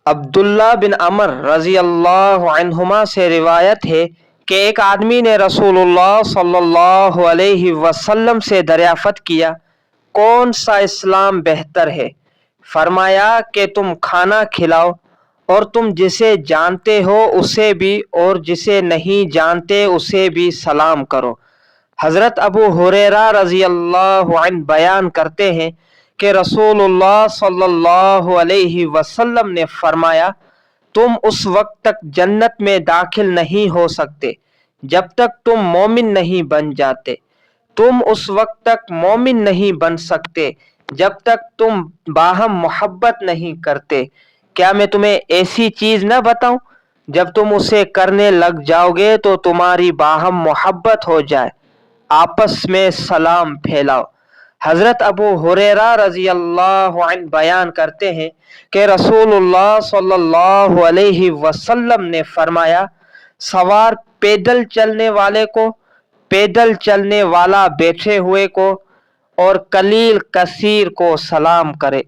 عبداللہ بن عمر رضی اللہ عنہما سے روایت ہے کہ ایک آدمی نے رسول اللہ صلی اللہ علیہ وسلم سے دریافت کیا، کون سا اسلام بہتر ہے؟ فرمایا کہ تم کھانا کھلاؤ اور تم جسے جانتے ہو اسے بھی اور جسے نہیں جانتے اسے بھی سلام کرو۔ حضرت ابو ہریرہ رضی اللہ عنہ بیان کرتے ہیں کہ رسول اللہ صلی اللہ علیہ وسلم نے فرمایا، تم اس وقت تک جنت میں داخل نہیں ہو سکتے جب تک تم مومن نہیں بن جاتے، تم اس وقت تک مومن نہیں بن سکتے جب تک تم باہم محبت نہیں کرتے۔ کیا میں تمہیں ایسی چیز نہ بتاؤں جب تم اسے کرنے لگ جاؤ گے تو تمہاری باہم محبت ہو جائے؟ آپس میں سلام پھیلاؤ۔ حضرت ابو ہریرہ رضی اللہ عنہ بیان کرتے ہیں کہ رسول اللہ صلی اللہ علیہ وسلم نے فرمایا، سوار پیدل چلنے والے کو، پیدل چلنے والا بیٹھے ہوئے کو اور قلیل کثیر کو سلام کرے۔